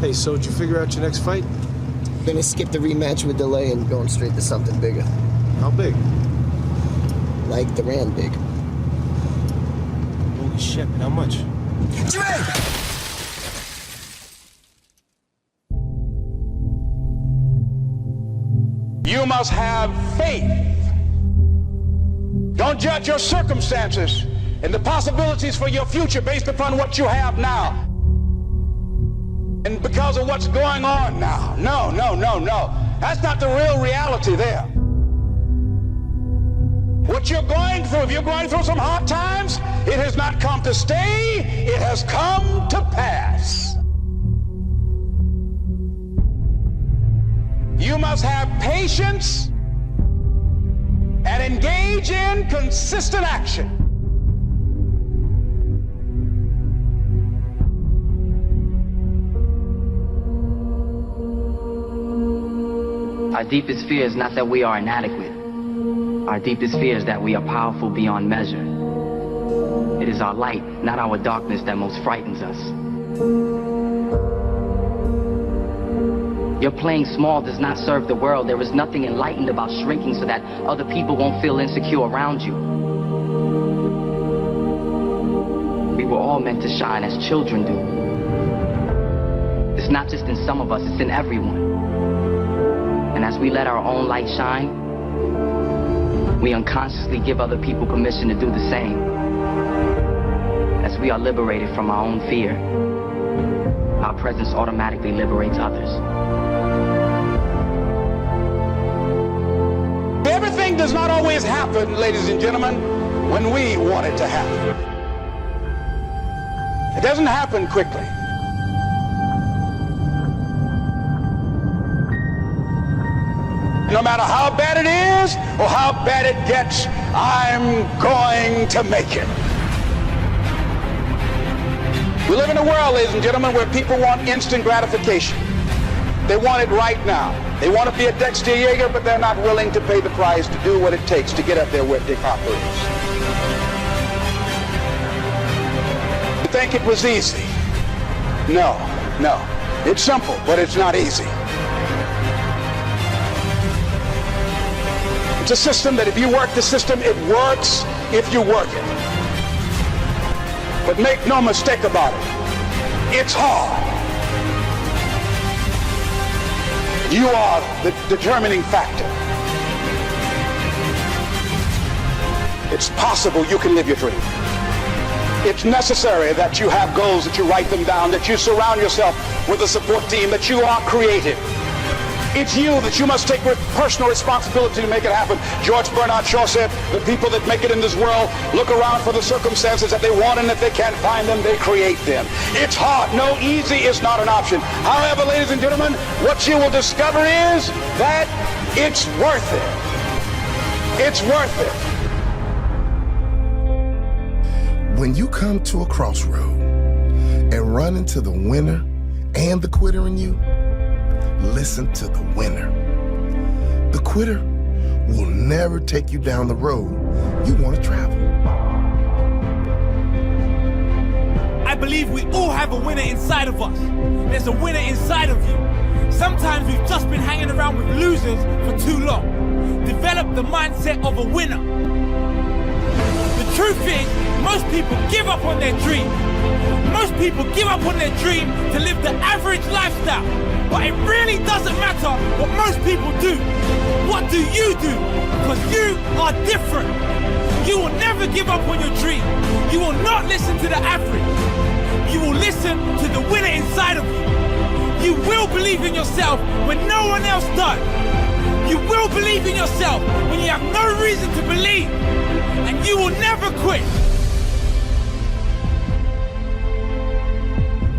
Hey, so did you figure out your next fight? Gonna skip the rematch with delay and going straight to something bigger. How big? Like the Rand big. Holy shit, how much? You must have faith. Don't judge your circumstances and the possibilities for your future based upon what you have now. And because of what's going on now. No. That's not the real reality there. What you're going through, if you're going through some hard times, it has not come to stay, it has come to pass. You must have patience and engage in consistent action. Our deepest fear is not that we are inadequate. Our deepest fear is that we are powerful beyond measure. It is our light, not our darkness, that most frightens us. Your playing small does not serve the world. There is nothing enlightened about shrinking so that other people won't feel insecure around you. We were all meant to shine as children do. It's not just in some of us, it's in everyone. And as we let our own light shine, we unconsciously give other people permission to do the same. As we are liberated from our own fear, our presence automatically liberates others. Everything does not always happen, ladies and gentlemen, when we want it to happen. It doesn't happen quickly. No matter how bad it is or how bad it gets, I'm going to make it. We live in a world, ladies and gentlemen, where people want instant gratification. They want it right now. They want to be a Dexter Yeager, but they're not willing to pay the price to do what it takes to get up there where Dick Hopper is. You think it was easy? No. It's simple, but it's not easy. It's a system that if you work the system, it works if you work it. But make no mistake about it, it's hard. You are the determining factor. It's possible you can live your dream. It's necessary that you have goals, that you write them down, that you surround yourself with a support team, that you are creative. It's you that you must take personal responsibility to make it happen. George Bernard Shaw said, the people that make it in this world look around for the circumstances that they want, and if they can't find them, they create them. It's hard. No, easy is not an option. However, ladies and gentlemen, what you will discover is that it's worth it. It's worth it. When you come to a crossroad and run into the winner and the quitter in you, listen to the winner. The quitter will never take you down the road you want to travel. I believe we all have a winner inside of us. There's a winner inside of you. Sometimes we've just been hanging around with losers for too long. Develop the mindset of a winner. The truth is, most people give up on their dream. Most people give up on their dream to live the average lifestyle. But it really doesn't matter what most people do. What do you do? Because you are different. You will never give up on your dream. You will not listen to the average. You will listen to the winner inside of you. You will believe in yourself when no one else does. You will believe in yourself when you have no reason to believe. And you will never quit.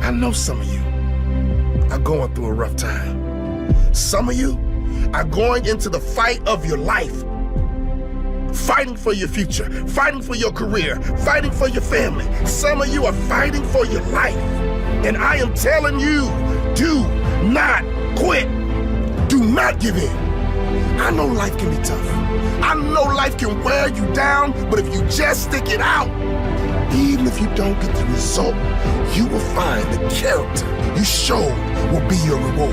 I know some of you are going through a rough time. Some of you are going into the fight of your life. Fighting for your future, fighting for your career, fighting for your family. Some of you are fighting for your life. And I am telling you, do not quit. Do not give in. I know life can be tough. I know life can wear you down, but if you just stick it out, Even if you don't get the result, you will find the character you showed will be your reward.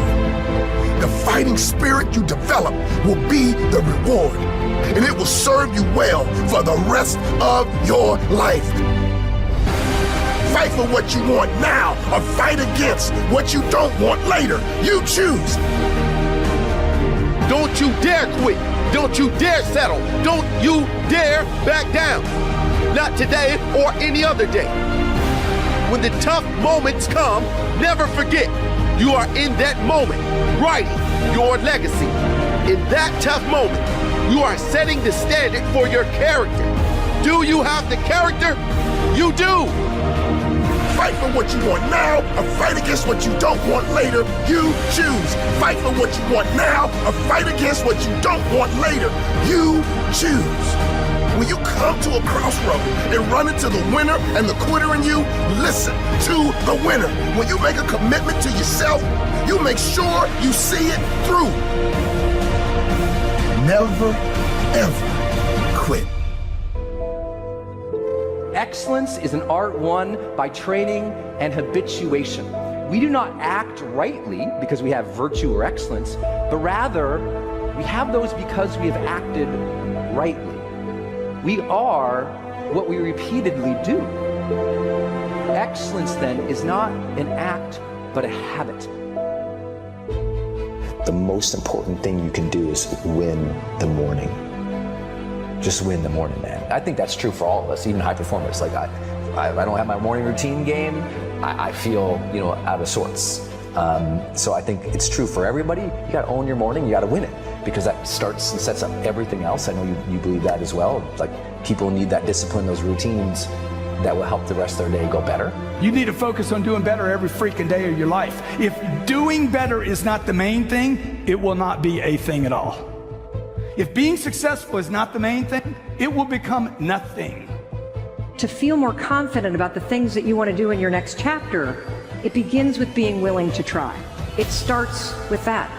The fighting spirit you develop will be the reward, and it will serve you well for the rest of your life. Fight for what you want now, or fight against what you don't want later. You choose. Don't you dare quit. Don't you dare settle. Don't you dare back down. Not today or any other day. When the tough moments come, never forget you are in that moment writing your legacy. In that tough moment, you are setting the standard for your character. Do you have the character? You do. Fight for what you want now, or fight against what you don't want later. You choose. Fight for what you want now, or fight against what you don't want later. You choose. When you come to a crossroad and run into the winner and the quitter in you, listen to the winner. When you make a commitment to yourself, you make sure you see it through. Never, ever quit. Excellence is an art won by training and habituation. We do not act rightly because we have virtue or excellence, but rather we have those because we have acted rightly. We are what we repeatedly do. Excellence then is not an act, but a habit. The most important thing you can do is win the morning. Just win the morning, man. I think that's true for all of us, even high performers. Like I don't have my morning routine game, I feel, out of sorts. So I think it's true for everybody. You gotta own your morning, you gotta win it, because that starts and sets up everything else. I know you believe that as well. Like, people need that discipline, those routines that will help the rest of their day go better. You need to focus on doing better every freaking day of your life. If doing better is not the main thing, it will not be a thing at all. If being successful is not the main thing, it will become nothing. To feel more confident about the things that you want to do in your next chapter, it begins with being willing to try. It starts with that.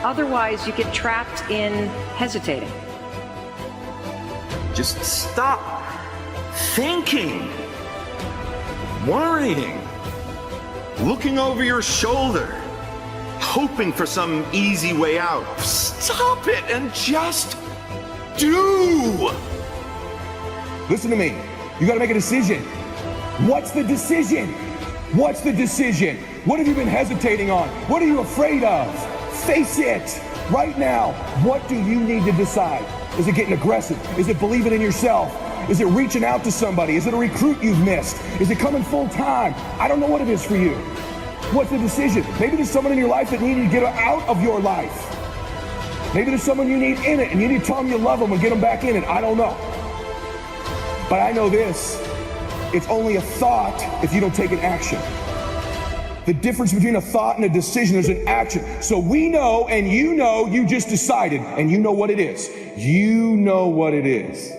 Otherwise, you get trapped in hesitating. Just stop thinking, worrying, looking over your shoulder, hoping for some easy way out. Stop it and just do. Listen to me. You got to make a decision. What's the decision? What's the decision? What have you been hesitating on? What are you afraid of? Face it right now. What do you need to decide? Is it getting aggressive? Is it believing in yourself? Is it reaching out to somebody? Is it a recruit you've missed? Is it coming full time? I don't know what it is for you. What's the decision? Maybe there's someone in your life that needs to get out of your life. Maybe there's someone you need in it and you need to tell them you love them and get them back in it. I don't know. But I know this. It's only a thought if you don't take an action. The difference between a thought and a decision is an action. So we know, and you just decided, and you know what it is. You know what it is.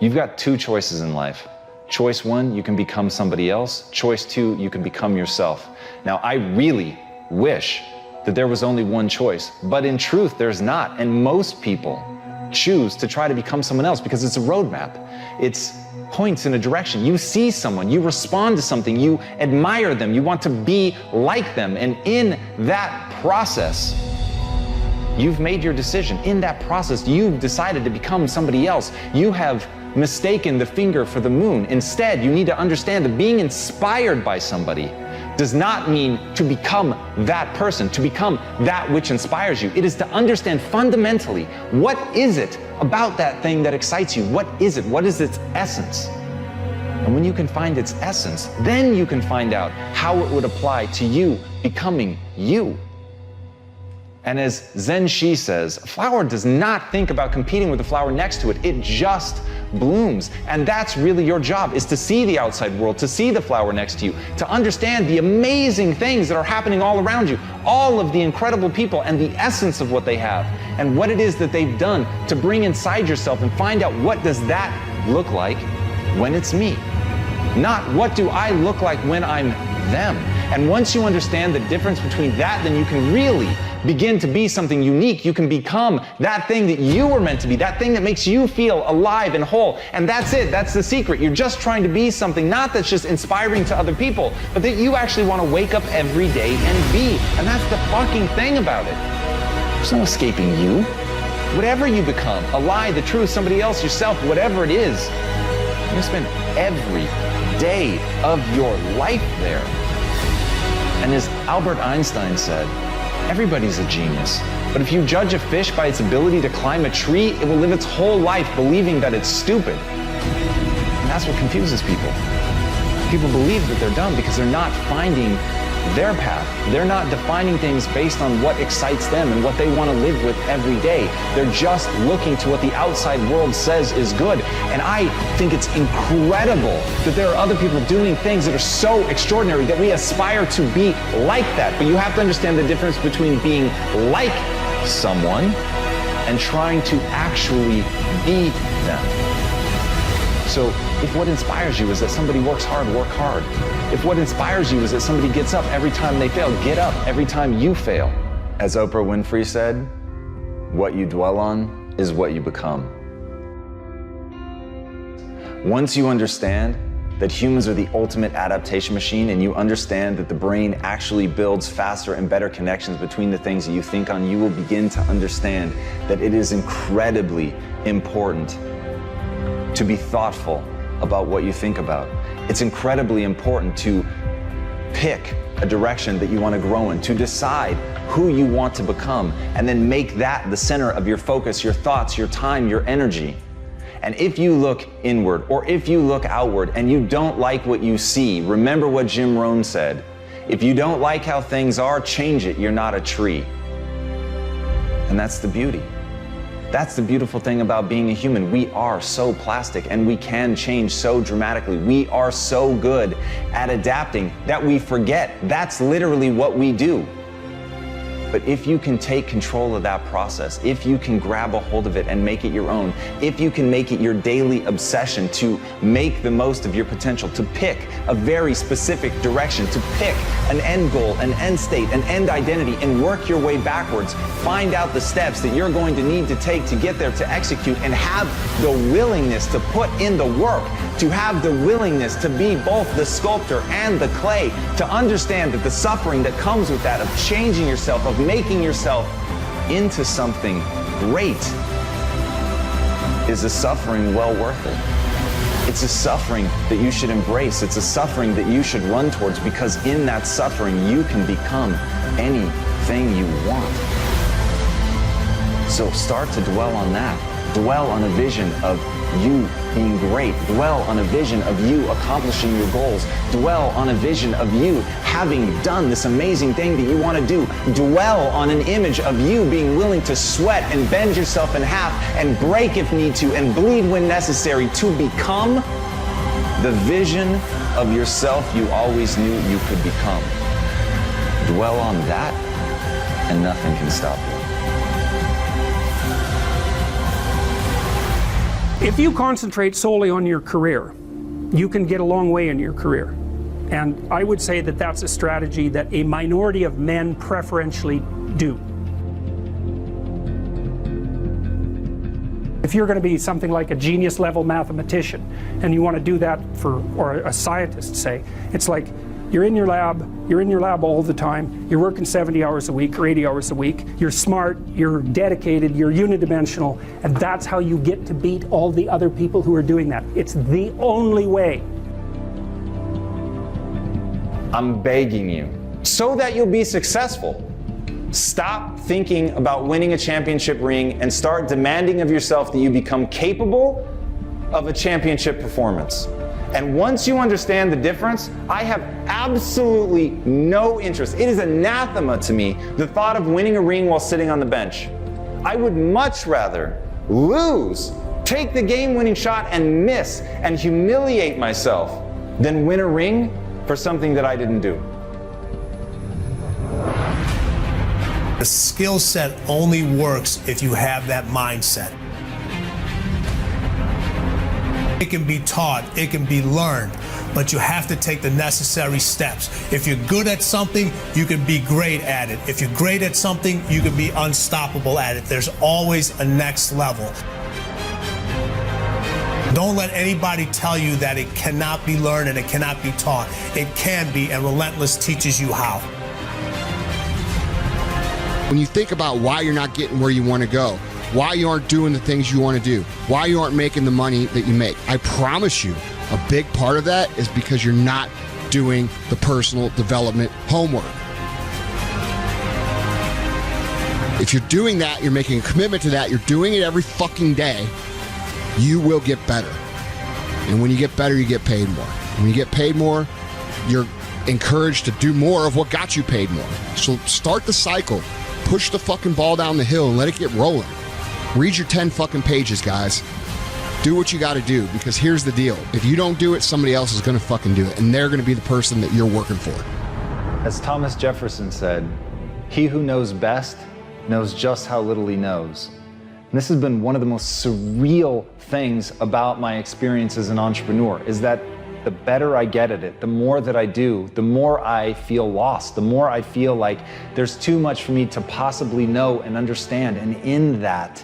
You've got two choices in life. Choice one, you can become somebody else. Choice two, you can become yourself. Now, I really wish that there was only one choice, but in truth, there's not. And most people choose to try to become someone else because it's a roadmap. It's points in a direction. You see someone, you respond to something, you admire them, you want to be like them. And in that process, you've made your decision. In that process, you've decided to become somebody else. You have mistaken the finger for the moon. Instead, you need to understand that being inspired by somebody does not mean to become that person, to become that which inspires you. It is to understand fundamentally, what is it about that thing that excites you? What is it? What is its essence? And when you can find its essence, then you can find out how it would apply to you becoming you. And as Zen Shi says, a flower does not think about competing with the flower next to it. It just blooms. And that's really your job, is to see the outside world, to see the flower next to you, to understand the amazing things that are happening all around you, all of the incredible people and the essence of what they have, and what it is that they've done to bring inside yourself and find out what does that look like when it's me. Not what do I look like when I'm them. And once you understand the difference between that, then you can really begin to be something unique. You can become that thing that you were meant to be, that thing that makes you feel alive and whole. And that's it. That's the secret. You're just trying to be something, not that's just inspiring to other people, but that you actually want to wake up every day and be. And that's the fucking thing about it. There's no escaping you. Whatever you become, a lie, the truth, somebody else, yourself, whatever it is, you spend every day of your life there. And as Albert Einstein said, everybody's a genius. But if you judge a fish by its ability to climb a tree, it will live its whole life believing that it's stupid. And that's what confuses people. People believe that they're dumb because they're not finding their path. They're not defining things based on what excites them and what they want to live with every day. They're just looking to what the outside world says is good. And I think it's incredible that there are other people doing things that are so extraordinary that we aspire to be like that. But you have to understand the difference between being like someone and trying to actually be them. So if what inspires you is that somebody works hard, work hard. If what inspires you is that somebody gets up every time they fail, get up every time you fail. As Oprah Winfrey said, what you dwell on is what you become. Once you understand that humans are the ultimate adaptation machine and you understand that the brain actually builds faster and better connections between the things that you think on, you will begin to understand that it is incredibly important to be thoughtful about what you think about. It's incredibly important to pick a direction that you want to grow in, to decide who you want to become, and then make that the center of your focus, your thoughts, your time, your energy. And if you look inward or if you look outward and you don't like what you see, remember what Jim Rohn said. If you don't like how things are, change it. You're not a tree. And that's the beauty. That's the beautiful thing about being a human. We are so plastic and we can change so dramatically. We are so good at adapting that we forget that's literally what we do. But if you can take control of that process, if you can grab a hold of it and make it your own, if you can make it your daily obsession to make the most of your potential, to pick a very specific direction, to pick an end goal, an end state, an end identity, and work your way backwards, find out the steps that you're going to need to take to get there, to execute, and have the willingness to put in the work, to have the willingness to be both the sculptor and the clay, to understand that the suffering that comes with that, of changing yourself, of making yourself into something great, is a suffering well worth it. It's a suffering that you should embrace. It's a suffering that you should run towards, because in that suffering you can become anything you want. So start to dwell on that. Dwell on a vision of you being great. Dwell on a vision of you accomplishing your goals. Dwell on a vision of you having done this amazing thing that you want to do. Dwell on an image of you being willing to sweat and bend yourself in half and break if need to and bleed when necessary to become the vision of yourself you always knew you could become. Dwell on that and nothing can stop you. If you concentrate solely on your career, you can get a long way in your career. And I would say that that's a strategy that a minority of men preferentially do. If you're going to be something like a genius level mathematician and you want to do that or a scientist, say, it's like you're in your lab all the time, you're working 70 hours a week or 80 hours a week, you're smart, you're dedicated, you're unidimensional, and that's how you get to beat all the other people who are doing that. It's the only way. I'm begging you, so that you'll be successful, stop thinking about winning a championship ring and start demanding of yourself that you become capable of a championship performance. And once you understand the difference, I have absolutely no interest. It is anathema to me, the thought of winning a ring while sitting on the bench. I would much rather lose, take the game-winning shot and miss and humiliate myself than win a ring for something that I didn't do. The skill set only works if you have that mindset. It can be taught, it can be learned. but you have to take the necessary steps. If you're good at something, you can be great at it. If you're great at something, you can be unstoppable at it. There's always a next level. Don't let anybody tell you that it cannot be learned and it cannot be taught. It can be, and Relentless teaches you how. When you think about why you're not getting where you want to go, why you aren't doing the things you want to do, why you aren't making the money that you make, I promise you a big part of that is because you're not doing the personal development homework. If you're doing that, you're making a commitment to that, you're doing it every fucking day, you will get better. And when you get better, you get paid more. When you get paid more, you're encouraged to do more of what got you paid more. So start the cycle. Push the fucking ball down the hill and let it get rolling. Read your 10 fucking pages, guys. Do what you got to do, because here's the deal. If you don't do it, somebody else is going to fucking do it, and they're going to be the person that you're working for. As Thomas Jefferson said, he who knows best knows just how little he knows. And this has been one of the most surreal things about my experience as an entrepreneur, is that the better I get at it, the more that I do, the more I feel lost, the more I feel like there's too much for me to possibly know and understand. And in that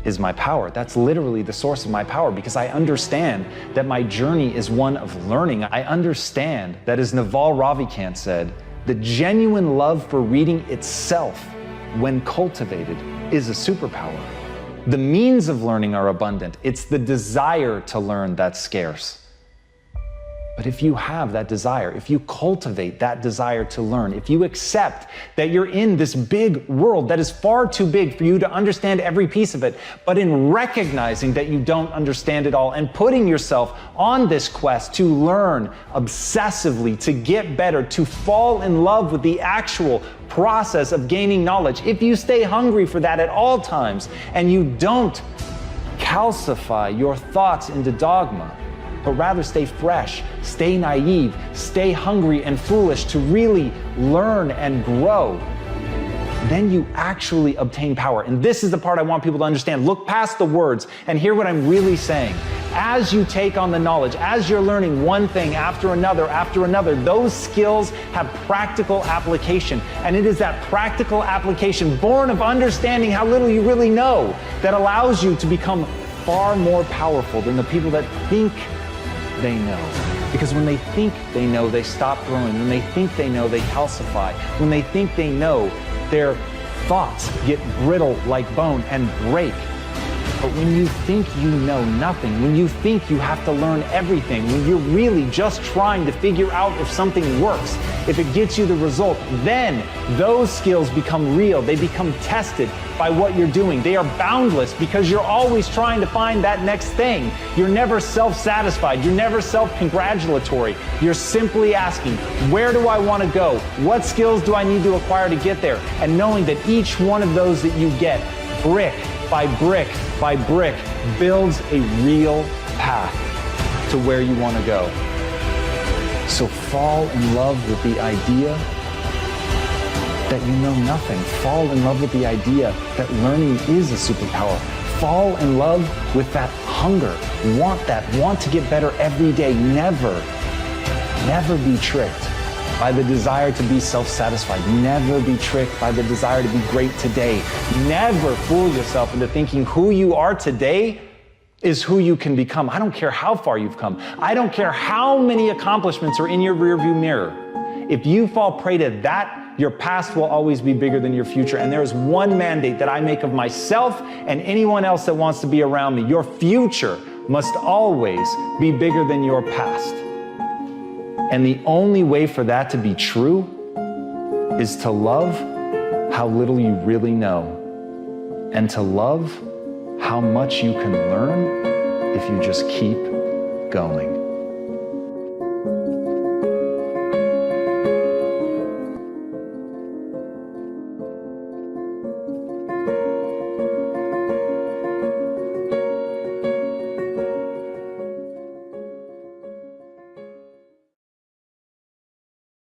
is my power. That's literally the source of my power, because I understand that my journey is one of learning. I understand that, as Naval Ravikant said, the genuine love for reading itself, when cultivated, is a superpower. The means of learning are abundant. It's the desire to learn that's scarce. But if you have that desire, if you cultivate that desire to learn, if you accept that you're in this big world that is far too big for you to understand every piece of it, but in recognizing that you don't understand it all and putting yourself on this quest to learn obsessively, to get better, to fall in love with the actual process of gaining knowledge, if you stay hungry for that at all times and you don't calcify your thoughts into dogma, but rather stay fresh, stay naive, stay hungry and foolish to really learn and grow, then you actually obtain power. And this is the part I want people to understand. Look past the words and hear what I'm really saying. As you take on the knowledge, as you're learning one thing after another, those skills have practical application. And it is that practical application, born of understanding how little you really know, that allows you to become far more powerful than the people that think they know. Because when they think they know, they stop growing. When they think they know, they calcify. When they think they know, their thoughts get brittle like bone and break. But when you think you know nothing, when you think you have to learn everything, when you're really just trying to figure out if something works, if it gets you the result, then those skills become real. They become tested by what you're doing. They are boundless because you're always trying to find that next thing. You're never self-satisfied. You're never self-congratulatory. You're simply asking, where do I want to go? What skills do I need to acquire to get there? And knowing that each one of those that you get, brick by brick by brick, builds a real path to where you want to go. So fall in love with the idea that you know nothing. Fall in love with the idea that learning is a superpower. Fall in love with that hunger. Want to get better every day. Never be tricked by the desire to be self-satisfied. Never be tricked by the desire to be great today. Never fool yourself into thinking who you are today is who you can become. I don't care how far you've come. I don't care how many accomplishments are in your rearview mirror. If you fall prey to that, your past will always be bigger than your future. And there is one mandate that I make of myself and anyone else that wants to be around me. Your future must always be bigger than your past. And the only way for that to be true is to love how little you really know, and to love how much you can learn if you just keep going.